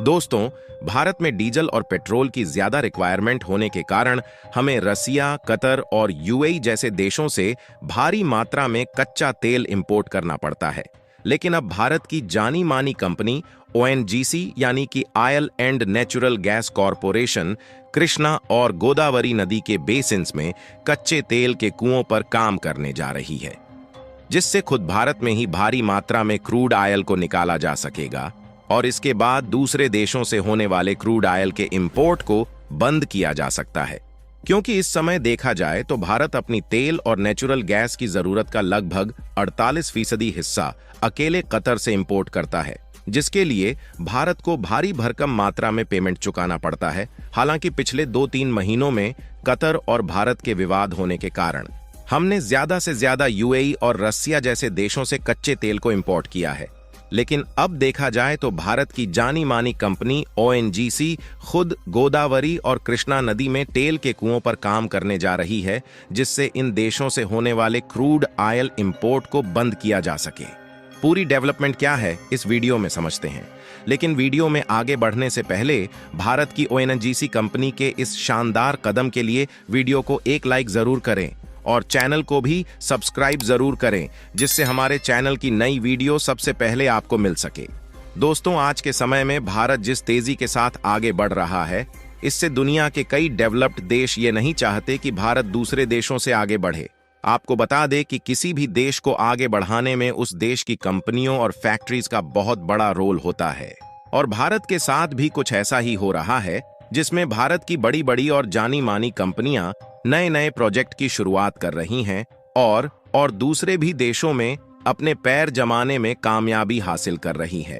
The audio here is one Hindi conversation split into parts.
दोस्तों, भारत में डीजल और पेट्रोल की ज्यादा रिक्वायरमेंट होने के कारण हमें रसिया, कतर और यूएई जैसे देशों से भारी मात्रा में कच्चा तेल इंपोर्ट करना पड़ता है। लेकिन अब भारत की जानी मानी कंपनी ओएनजीसी यानी कि oil and natural gas corporation Krishna और गोदावरी नदी के बेसिन्स में कच्चे तेल के कुओं पर काम करने जा रही है, जिससे खुद भारत में ही भारी मात्रा में क्रूड ऑयल को निकाला जा सकेगा और इसके बाद दूसरे देशों से होने वाले क्रूड ऑयल के इंपोर्ट को बंद किया जा सकता है। क्योंकि इस समय देखा जाए तो भारत अपनी तेल और नेचुरल गैस की जरूरत का लगभग 48% हिस्सा अकेले कतर से इंपोर्ट करता है, जिसके लिए भारत को भारी भरकम मात्रा में पेमेंट चुकाना पड़ता है। हालांकि पिछले 2-3 महीनों में कतर और भारत के विवाद होने के कारण हमने ज्यादा से ज्यादा यूएई और रसिया जैसे देशों से कच्चे तेल को इंपोर्ट किया है। लेकिन अब देखा जाए तो भारत की जानी मानी कंपनी ओएनजीसी खुद गोदावरी और कृष्णा नदी में तेल के कुओं पर काम करने जा रही है, जिससे इन देशों से होने वाले क्रूड ऑयल इंपोर्ट को बंद किया जा सके। पूरी डेवलपमेंट क्या है इस वीडियो में समझते हैं, लेकिन वीडियो में आगे बढ़ने से पहले भारत की ओएनजीसी कंपनी के इस शानदार कदम के लिए वीडियो को एक लाइक जरूर करें और चैनल को भी सब्सक्राइब जरूर करें, जिससे हमारे चैनल की नई वीडियो सबसे पहले आपको मिल सके। दोस्तों, आज के समय में भारत जिस तेजी के साथ आगे बढ़ रहा है, इससे दुनिया के कई डेवलप्ड देश ये नहीं चाहते कि भारत दूसरे देशों से आगे बढ़े। आपको बता दें कि किसी भी देश को आगे बढ़ाने में उस देश की कंपनियों और फैक्ट्रीज का बहुत बड़ा रोल होता है, और भारत के साथ भी कुछ ऐसा ही हो रहा है, जिसमें भारत की बड़ी बड़ी और जानी मानी कंपनियां नए नए प्रोजेक्ट की शुरुआत कर रही हैं और दूसरे भी देशों में अपने पैर जमाने में कामयाबी हासिल कर रही है।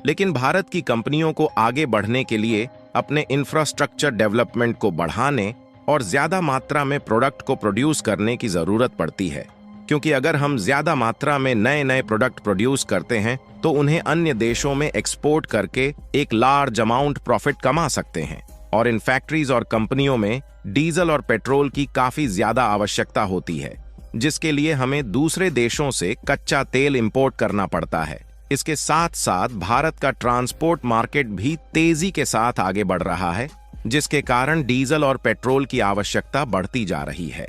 लेकिन भारत की कंपनियों को आगे बढ़ने के लिए अपने इंफ्रास्ट्रक्चर डेवलपमेंट को बढ़ाने और ज्यादा मात्रा में प्रोडक्ट को प्रोड्यूस करने की जरूरत पड़ती है, क्योंकि अगर हम ज्यादा मात्रा में नए नए प्रोडक्ट प्रोड्यूस करते हैं तो उन्हें अन्य देशों में एक्सपोर्ट करके एक लार्ज अमाउंट प्रॉफिट कमा सकते हैं। और इन फैक्ट्रीज और कंपनियों में डीजल और पेट्रोल की काफी ज्यादा आवश्यकता होती है, जिसके लिए हमें दूसरे देशों से कच्चा तेल इंपोर्ट करना पड़ता है। इसके साथ साथ भारत का ट्रांसपोर्ट मार्केट भी तेजी के साथ आगे बढ़ रहा है, जिसके कारण डीजल और पेट्रोल की आवश्यकता बढ़ती जा रही है।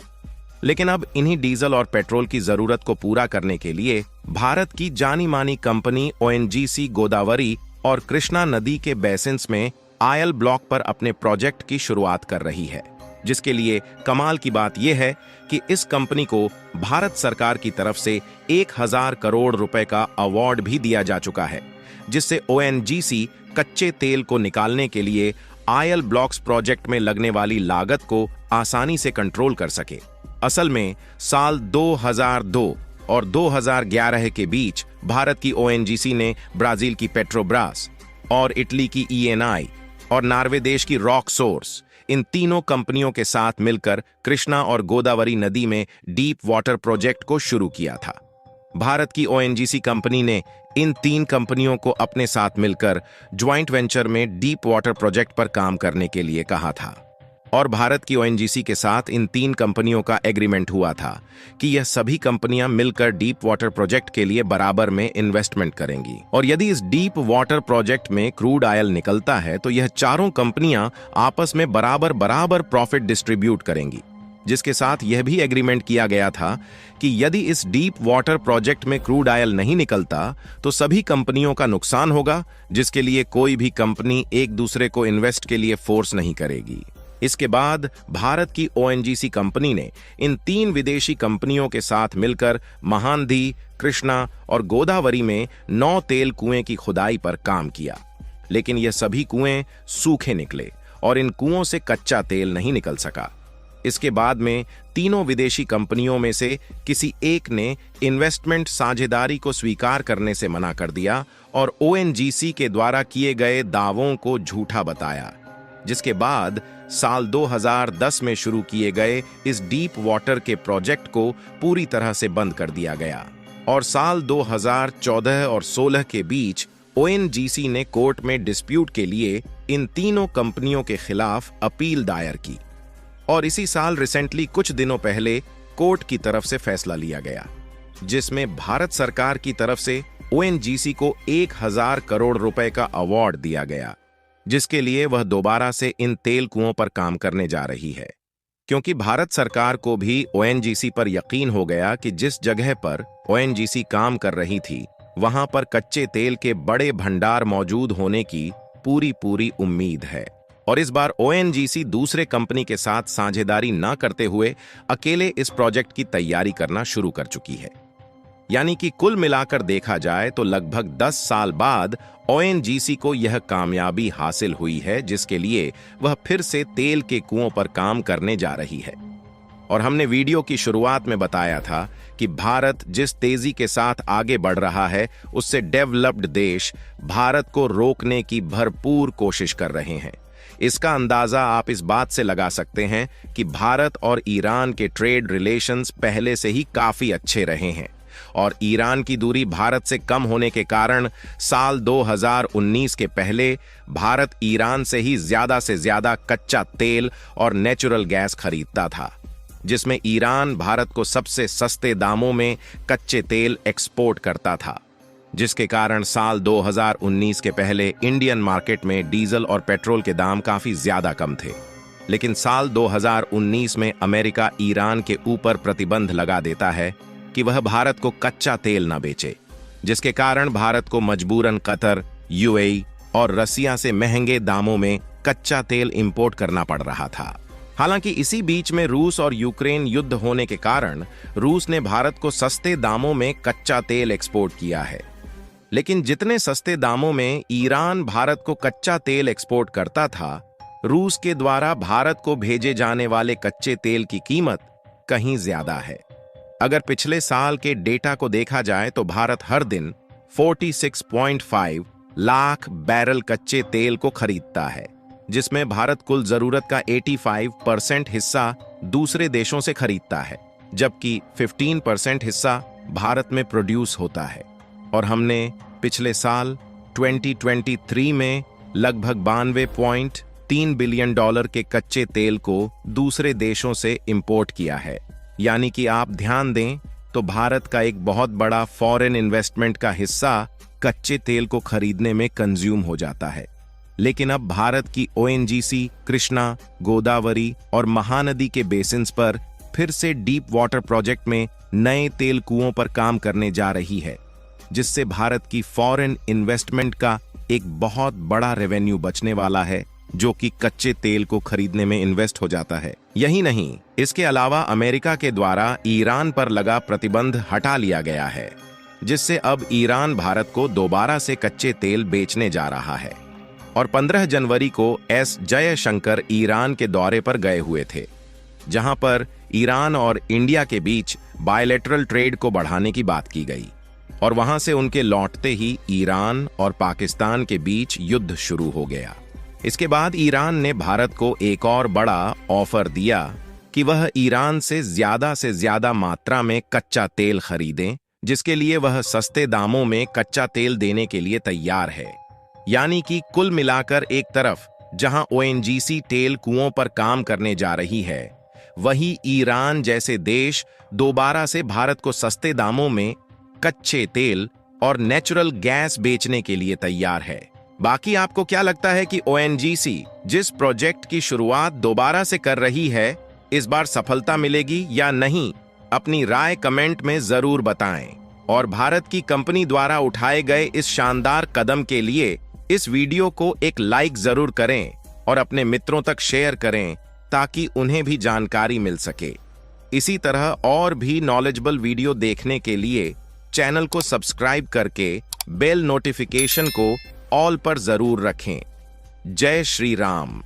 लेकिन अब इन्हीं डीजल और पेट्रोल की जरूरत को पूरा करने के लिए भारत की जानी मानी कंपनी ओएनजीसी गोदावरी और कृष्णा नदी के बेसिन्स में ऑयल ब्लॉक पर अपने प्रोजेक्ट की शुरुआत कर रही है, जिसके लिए कमाल की बात यह है कि इस कंपनी को भारत सरकार की तरफ से 1000 करोड़ रुपए का अवार्ड भी दिया जा चुका है, जिससे ओएनजीसी कच्चे तेल को निकालने के लिए ऑयल ब्लॉक्स प्रोजेक्ट में लगने वाली लागत को आसानी से कंट्रोल कर सके। असल में साल 2002 और 2011 के बीच भारत की ओएनजीसी ने ब्राजील की पेट्रोब्रास और इटली की ईएनआई और नॉर्वे देश की रॉक सोर्स, इन तीनों कंपनियों के साथ मिलकर कृष्णा और गोदावरी नदी में डीप वाटर प्रोजेक्ट को शुरू किया था। भारत की ओएनजीसी कंपनी ने इन 3 कंपनियों को अपने साथ मिलकर ज्वाइंट वेंचर में डीप वाटर प्रोजेक्ट पर काम करने के लिए कहा था, और भारत की ओएनजीसी के साथ इन 3 कंपनियों का एग्रीमेंट हुआ था कि यह सभी कंपनियां मिलकर डीप वाटर प्रोजेक्ट के लिए बराबर में इन्वेस्टमेंट करेंगी। और यदि इस डीप वाटर प्रोजेक्ट में क्रूड ऑयल निकलता है तो यह चारों कंपनियां आपस में बराबर बराबर प्रॉफिट डिस्ट्रीब्यूट करेंगी, जिसके साथ यह भी एग्रीमेंट किया गया था कि यदि इस डीप वाटर प्रोजेक्ट में क्रूड ऑयल नहीं निकलता तो सभी कंपनियों का नुकसान होगा, जिसके लिए कोई भी कंपनी एक दूसरे को इन्वेस्ट के लिए फोर्स नहीं करेगी। इसके बाद भारत की ओएनजीसी कंपनी ने इन 3 विदेशी कंपनियों के साथ मिलकर महानदी, कृष्णा और गोदावरी में 9 तेल कुएं की खुदाई पर काम किया। लेकिन ये सभी कुएं सूखे निकले और इन कुओं से कच्चा तेल नहीं निकल सका। इसके बाद में तीनों विदेशी कंपनियों में से किसी एक ने इन्वेस्टमेंट साझेदारी को स्वीकार करने से मना कर दिया और ओएनजीसी के द्वारा किए गए दावों को झूठा बताया, जिसके बाद साल 2010 में शुरू किए गए इस डीप वाटर के प्रोजेक्ट को पूरी तरह से बंद कर दिया गया। और साल 2014 और 16 के बीच ओएनजीसी ने कोर्ट में डिस्प्यूट के लिए इन तीनों कंपनियों के खिलाफ अपील दायर की, और इसी साल रिसेंटली कुछ दिनों पहले कोर्ट की तरफ से फैसला लिया गया, जिसमें भारत सरकार की तरफ से ओएनजीसी को 1000 करोड़ रुपए का अवार्ड दिया गया, जिसके लिए वह दोबारा से इन तेल कुओं पर काम करने जा रही है। क्योंकि भारत सरकार को भी ओएनजीसी पर यकीन हो गया कि जिस जगह पर ओएनजीसी काम कर रही थी वहां पर कच्चे तेल के बड़े भंडार मौजूद होने की पूरी उम्मीद है। और इस बार ओएनजीसी दूसरे कंपनी के साथ साझेदारी न करते हुए अकेले इस प्रोजेक्ट की तैयारी करना शुरू कर चुकी है। यानी कि कुल मिलाकर देखा जाए तो लगभग 10 साल बाद ओएनजीसी को यह कामयाबी हासिल हुई है, जिसके लिए वह फिर से तेल के कुओं पर काम करने जा रही है। और हमने वीडियो की शुरुआत में बताया था कि भारत जिस तेजी के साथ आगे बढ़ रहा है उससे डेवलप्ड देश भारत को रोकने की भरपूर कोशिश कर रहे हैं। इसका अंदाजा आप इस बात से लगा सकते हैं कि भारत और ईरान के ट्रेड रिलेशंस पहले से ही काफी अच्छे रहे हैं और ईरान की दूरी भारत से कम होने के कारण साल 2019 के पहले भारत ईरान से ही ज्यादा से ज्यादा कच्चा तेल और नेचुरल गैस खरीदता था, जिसमें ईरान भारत को सबसे सस्ते दामों में कच्चे तेल एक्सपोर्ट करता था, जिसके कारण साल 2019 के पहले इंडियन मार्केट में डीजल और पेट्रोल के दाम काफी ज्यादा कम थे। लेकिन साल 2019 में अमेरिका ईरान के ऊपर प्रतिबंध लगा देता है कि वह भारत को कच्चा तेल न बेचे, जिसके कारण भारत को मजबूरन कतर, यूएई और रसिया से महंगे दामों में कच्चा तेल इंपोर्ट करना पड़ रहा था। हालांकि इसी बीच में रूस और यूक्रेन युद्ध होने के कारण रूस ने भारत को सस्ते दामों में कच्चा तेल एक्सपोर्ट किया है। लेकिन जितने सस्ते दामों में ईरान भारत को कच्चा तेल एक्सपोर्ट करता था, रूस के द्वारा भारत को भेजे जाने वाले कच्चे तेल की कीमत कहीं ज्यादा है। अगर पिछले साल के डेटा को देखा जाए तो भारत हर दिन 46.5 लाख बैरल कच्चे तेल को खरीदता है, जिसमें भारत कुल जरूरत का 85% हिस्सा दूसरे देशों से खरीदता है, जबकि 15% हिस्सा भारत में प्रोड्यूस होता है। और हमने पिछले साल 2023 में लगभग 92.3 बिलियन डॉलर के कच्चे तेल को दूसरे देशों से इंपोर्ट किया है। यानी कि आप ध्यान दें तो भारत का एक बहुत बड़ा फॉरेन इन्वेस्टमेंट का हिस्सा कच्चे तेल को खरीदने में कंज्यूम हो जाता है। लेकिन अब भारत की ओएनजीसी कृष्णा, गोदावरी और महानदी के बेसिन्स पर फिर से डीप वाटर प्रोजेक्ट में नए तेल कुओं पर काम करने जा रही है, जिससे भारत की फॉरेन इन्वेस्टमेंट का एक बहुत बड़ा रेवेन्यू बचने वाला है, जो कि कच्चे तेल को खरीदने में इन्वेस्ट हो जाता है। यही नहीं, इसके अलावा अमेरिका के द्वारा ईरान पर लगा प्रतिबंध हटा लिया गया है, जिससे अब ईरान भारत को दोबारा से कच्चे तेल बेचने जा रहा है। और 15 जनवरी को एस जयशंकर ईरान के दौरे पर गए हुए थे, जहां पर ईरान और इंडिया के बीच बायलैटरल ट्रेड को बढ़ाने की बात की गई। और वहां से उनके लौटते ही ईरान और पाकिस्तान के बीच युद्ध शुरू हो गया। इसके बाद ईरान ने भारत को एक और बड़ा ऑफर दिया कि वह ईरान से ज्यादा मात्रा में कच्चा तेल खरीदें, जिसके लिए वह सस्ते दामों में कच्चा तेल देने के लिए तैयार है। यानी कि कुल मिलाकर एक तरफ जहां ओएनजीसी तेल कुओं पर काम करने जा रही है, वहीं ईरान जैसे देश दोबारा से भारत को सस्ते दामों में कच्चे तेल और नेचुरल गैस बेचने के लिए तैयार है। बाकी आपको क्या लगता है कि ओएनजीसी जिस प्रोजेक्ट की शुरुआत दोबारा से कर रही है, इस बार सफलता मिलेगी या नहीं? अपनी राय कमेंट में जरूर बताएं। और भारत की कंपनी द्वारा उठाए गए इस शानदार कदम के लिए इस वीडियो को एक लाइक जरूर करें और अपने मित्रों तक शेयर करें, ताकि उन्हें भी जानकारी मिल सके। इसी तरह और भी नॉलेजेबल वीडियो देखने के लिए चैनल को सब्सक्राइब करके बेल नोटिफिकेशन को ऑल पर जरूर रखें। जय श्री राम।